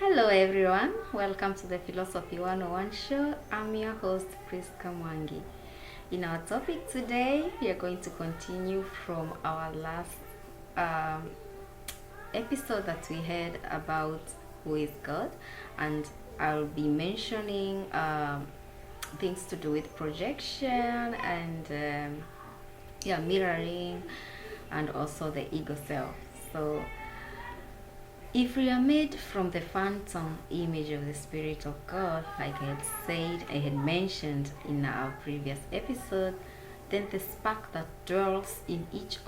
Hello everyone, welcome to the Philosophy 101 show. I'm your host Priska Mwangi. In our topic today, we are going to continue from our last um, episode that we had about who is God, and I'll be mentioning things to do with projection and mirroring, and also the ego self. So if we are made from the phantom image of the Spirit of God, like I had mentioned in our previous episode, then the spark that dwells in each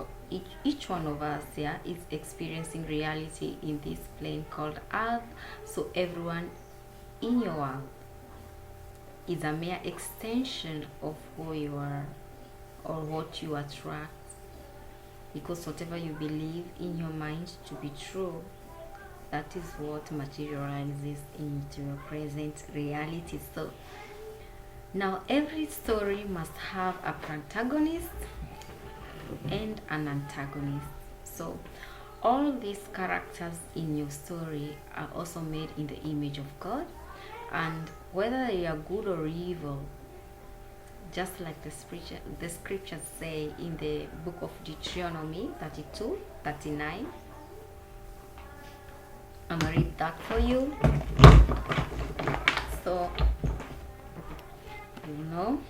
one of us, is experiencing reality in this plane called Earth. So everyone in your world is a mere extension of who you are or what you attract, because whatever you believe in your mind to be true, that is what materializes into your present reality. So now every story must have a protagonist and an antagonist. So all these characters in your story are also made in the image of God, and whether they are good or evil, just like the scriptures say in the book of Deuteronomy 32:39. I'm gonna read that for you. So, you know,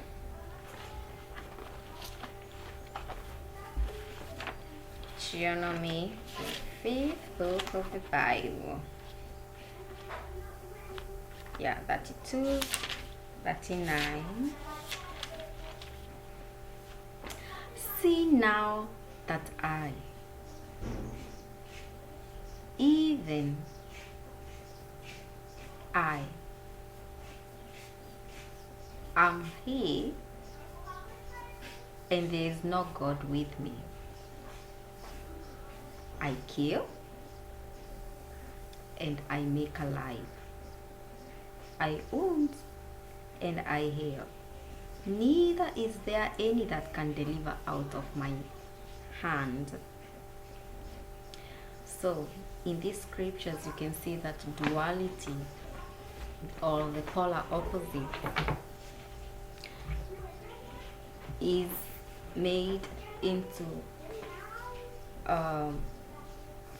Deuteronomy, the fifth book of the Bible. Yeah, 32, 39. See now that even I am He, and there is no God with me. I kill and I make alive. I wound and I heal. Neither is there any that can deliver out of my hand. So in these scriptures you can see that duality, or the polar opposite, is made into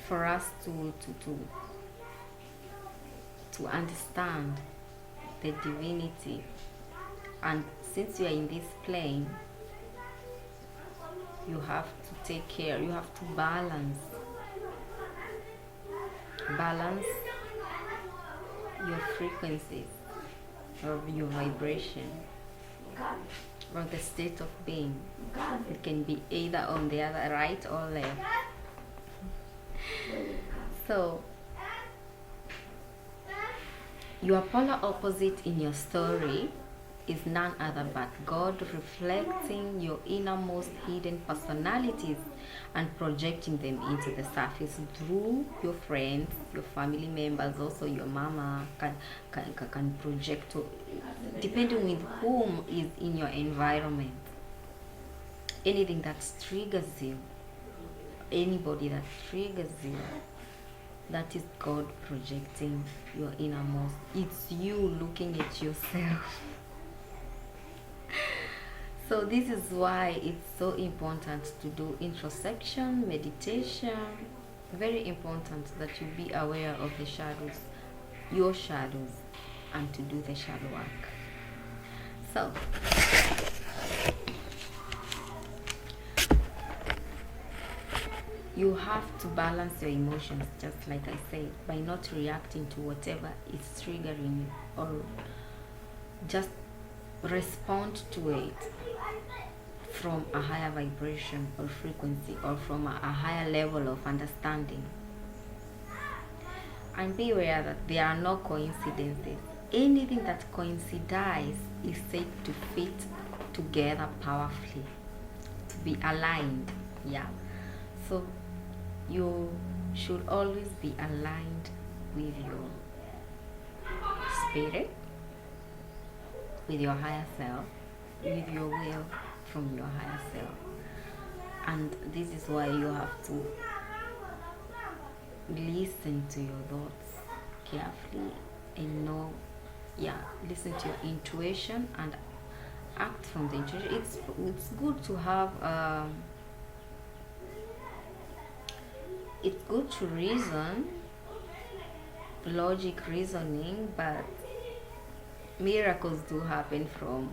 for us to understand the divinity. And since you are in this plane, you have to take care, you have to balance your frequencies of your vibration or the state of being. It can be either on the other, right or left. So your polar opposite in your story is none other but God, reflecting your innermost hidden personalities and projecting them into the surface through your friends, your family members. Also your mama can project to, depending with whom is in your environment. Anything that triggers you, anybody that triggers you, that is God projecting your innermost. It's you looking at yourself. So this is why it's so important to do introspection, meditation. Very important that you be aware of the shadows, your shadows, and to do the shadow work. So you have to balance your emotions, just like I said, by not reacting to whatever is triggering you, or just respond to it from a higher vibration or frequency, or from a higher level of understanding. And be aware that there are no coincidences. Anything that coincides is said to fit together powerfully, to be aligned. Yeah. So you should always be aligned with your spirit, with your higher self, with your will from your higher self. And this is why you have to listen to your thoughts, carefully and know, yeah, listen to your intuition and act from the intuition. It's good to have it's good to reason, logic reasoning, but miracles do happen from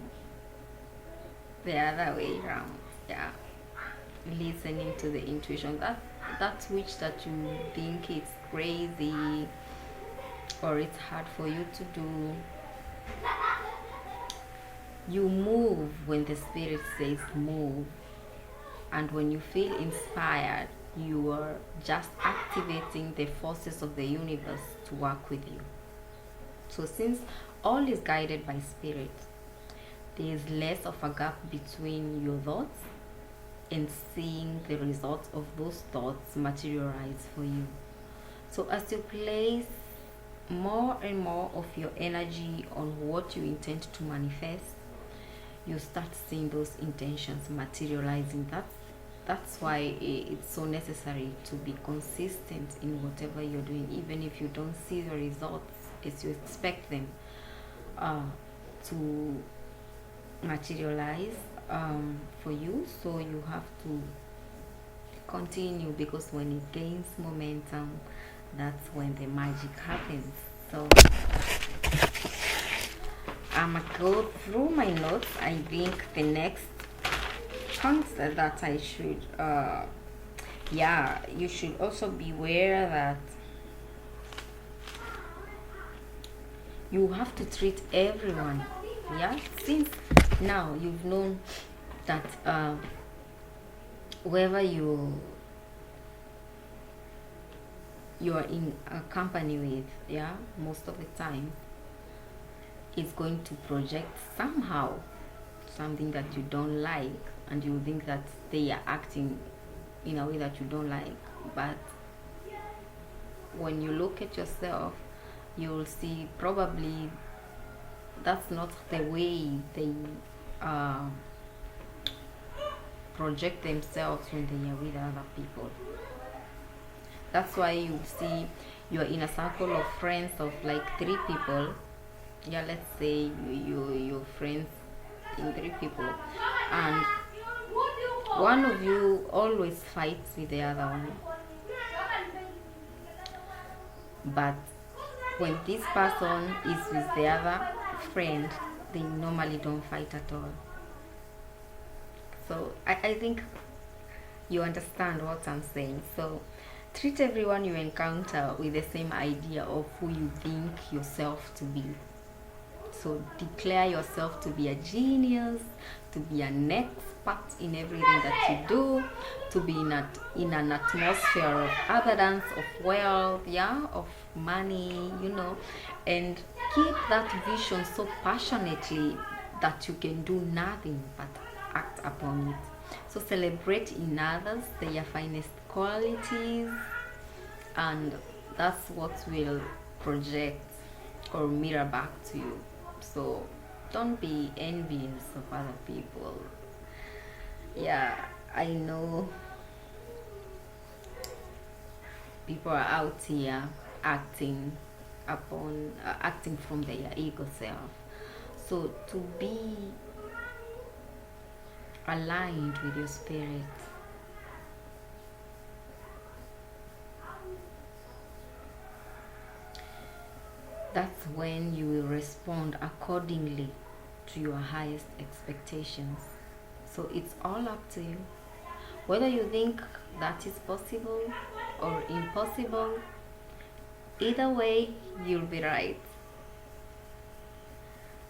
the other way around. Yeah, listening to the intuition, that which that you think it's crazy or it's hard for you to do, you move when the spirit says move. And when you feel inspired, you are just activating the forces of the universe to work with you. So since all is guided by spirit, there is less of a gap between your thoughts and seeing the results of those thoughts materialize for you. So as you place more and more of your energy on what you intend to manifest, you start seeing those intentions materializing. That's why it's so necessary to be consistent in whatever you're doing, even if you don't see the results as you expect them to materialize for you. So you have to continue, because when it gains momentum, that's when the magic happens. So I'm gonna go through my notes. I think the next points that I should yeah, you should also be aware that you have to treat everyone, yeah, since now you've known that whoever you are in a company with, yeah, most of the time is going to project somehow something that you don't like, and you think that they are acting in a way that you don't like. But when you look at yourself, you'll see probably that's not the way they project themselves when they are with other people. That's why you see you're in a circle of friends of like 3 people. Yeah, let's say you're friends in 3 people, and one of you always fights with the other one. But when this person is with the other friend, they normally don't fight at all. So I think you understand what I'm saying. So treat everyone you encounter with the same idea of who you think yourself to be. So declare yourself to be a genius, to be an expert in everything that you do, to be in an atmosphere of abundance, of wealth, yeah, of money, you know, and keep that vision so passionately that you can do nothing but act upon it. So celebrate in others their finest qualities, and that's what will project or mirror back to you. So don't be envious of other people. Yeah, I know people are out here acting acting from their ego self. So to be aligned with your spirit, that's when you will respond accordingly to your highest expectations. So it's all up to you. Whether you think that is possible or impossible, either way, you'll be right.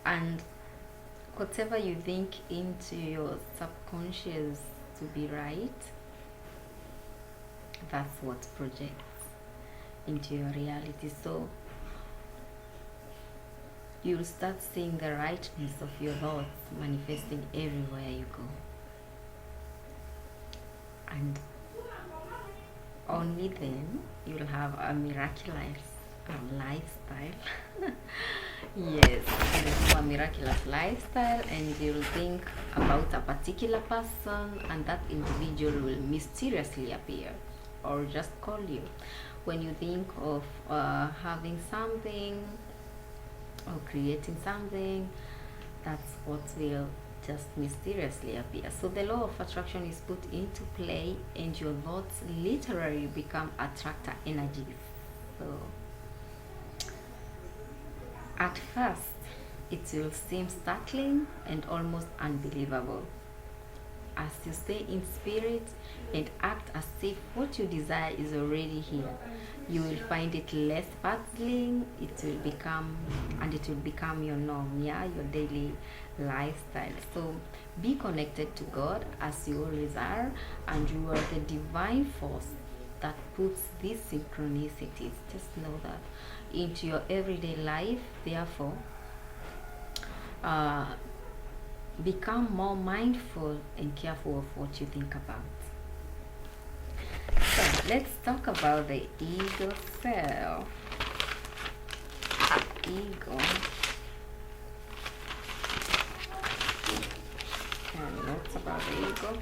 And whatever you think into your subconscious to be right, that's what projects into your reality. So you'll start seeing the rightness of your thoughts manifesting everywhere you go. And only then you'll have a miraculous lifestyle. Yes, you'll have a miraculous lifestyle, and you'll think about a particular person, and that individual will mysteriously appear or just call you. when you think of having something or creating something, that's what will just mysteriously appear. So the law of attraction is put into play, and your thoughts literally become attractor energies. So at first, it will seem startling and almost unbelievable. As you stay in spirit and act as if what you desire is already here, you will find it less puzzling. It will become your norm, yeah, your daily lifestyle. So be connected to God as you always are, and you are the divine force that puts these synchronicities, just know that, into your everyday life. Therefore, uh, become more mindful and careful of what you think about. So let's talk about the ego self. Ego. And what's about the ego?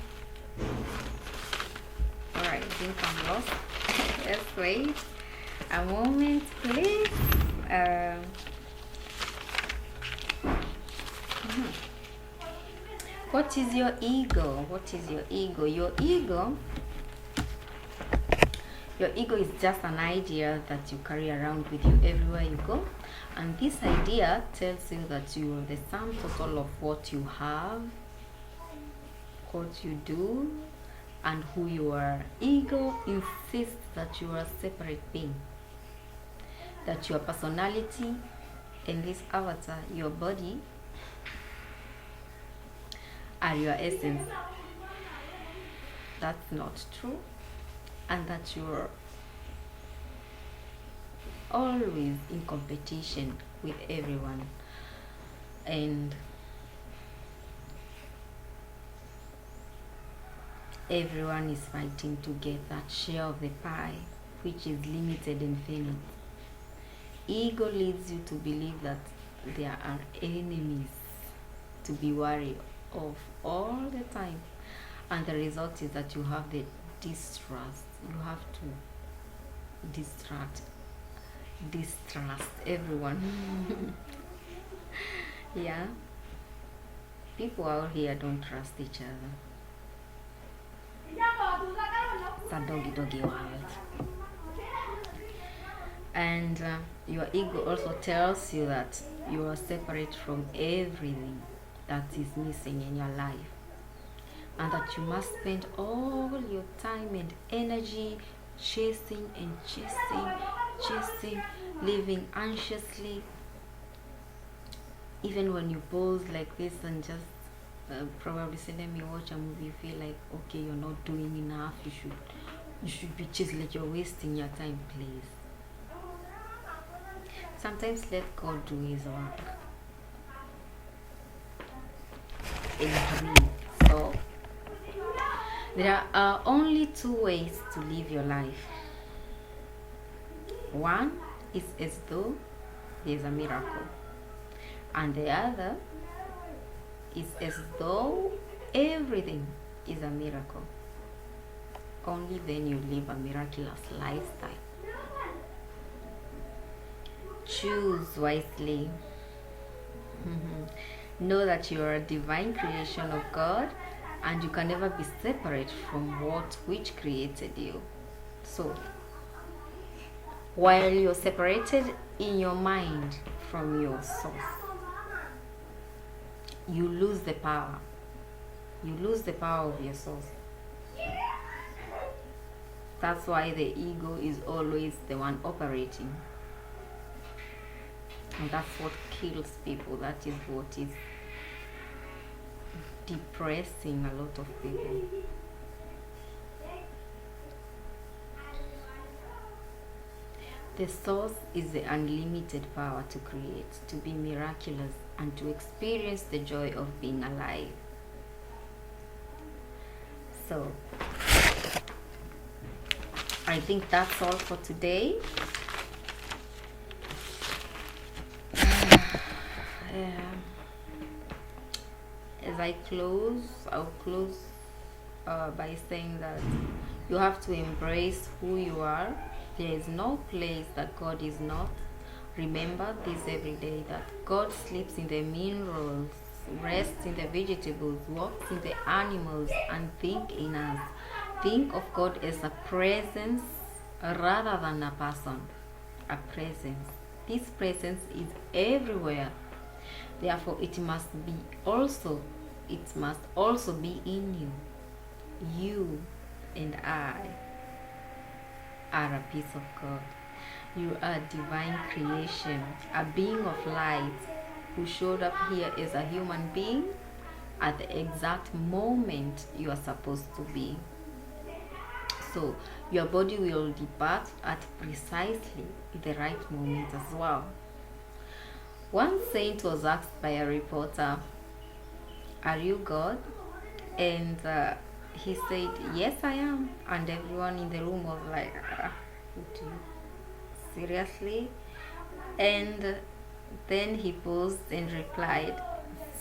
Alright, I think I'm lost. Let's wait a moment, please. What is your ego? What is your ego? Your ego is just an idea that you carry around with you everywhere you go. And this idea tells you that you are the sum total of what you have, what you do, and who you are. Ego insists that you are a separate being, that your personality and this avatar, your body, are your essence. That's not true, and that you're always in competition with everyone, and everyone is fighting to get that share of the pie, which is limited and finite. Ego leads you to believe that there are enemies to be wary of all the time, and the result is that you have the distrust. You have to distrust everyone. Yeah, people out here don't trust each other. It's a doggy world. And your ego also tells you that you are separate from everything that is missing in your life, and that you must spend all your time and energy chasing, living anxiously. Even when you pause like this and just probably say, let me watch a movie, you feel like, okay, you're not doing enough. You should be just like you're wasting your time, please. Sometimes let God do his work. So there are only two ways to live your life. One is as though there's a miracle, and the other is as though everything is a miracle. Only then you live a miraculous lifestyle. Choose wisely. Know that you are a divine creation of God, and you can never be separate from which created you. So while you're separated in your mind from your source, you lose the power. You lose the power of your source. That's why the ego is always the one operating. And that's what kills people. That is what is depressing a lot of people. The source is the unlimited power to create, to be miraculous, and to experience the joy of being alive. So, I think that's all for today. As I close, I'll close by saying that you have to embrace who you are, There is no place that God is not. Remember this every day, that God sleeps in the minerals, rests in the vegetables, walks in the animals, and think in us. Think of God as a presence rather than a person. A presence. This presence is everywhere. Therefore, it must also be in you. You and I are a piece of God. You are a divine creation, a being of light who showed up here as a human being at the exact moment you are supposed to be. So your body will depart at precisely the right moment as well. One saint was asked by a reporter, "Are you God?" And he said, "Yes, I am." And everyone in the room was like, seriously? And then he paused and replied,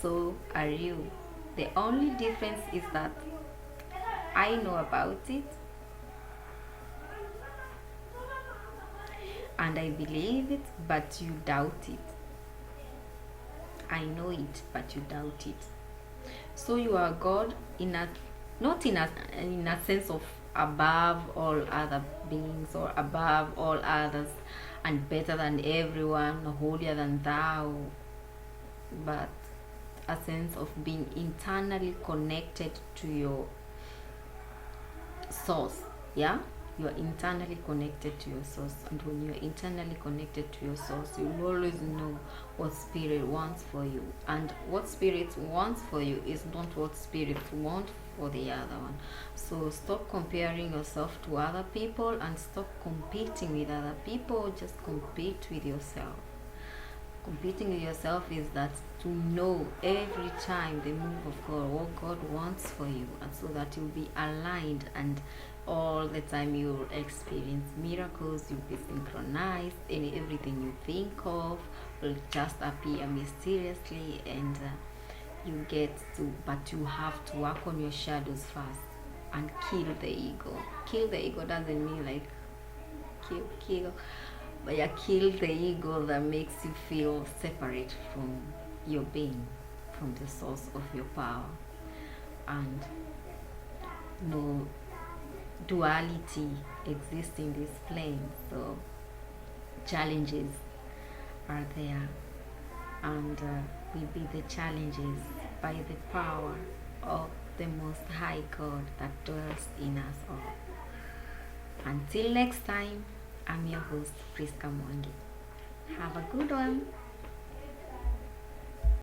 "So are you. The only difference is that I know about it and I believe it, but you doubt it. I know it, but you doubt it." So you are God not in a sense of above all other beings or above all others and better than everyone, holier than thou, but a sense of being internally connected to your source. Yeah, you are internally connected to your source, and when you are internally connected to your source, you will always know what spirit wants for you, and what spirit wants for you is not what spirit wants for the other one. So stop comparing yourself to other people and stop competing with other people. Just compete with yourself. Competing with yourself is that to know every time the move of God, what God wants for you, and so that you'll be aligned, and all the time you'll experience miracles, you'll be synchronized, and everything you think of will just appear mysteriously, and you get to, but you have to work on your shadows first and kill the ego. Kill the ego doesn't mean like kill, but you kill the ego that makes you feel separate from your being, from the source of your power, and no duality exists in this plane. So challenges are there, and we beat the challenges by the power of the Most High God that dwells in us all. Until next time, I'm your host, Priska Mwangi. Have a good one.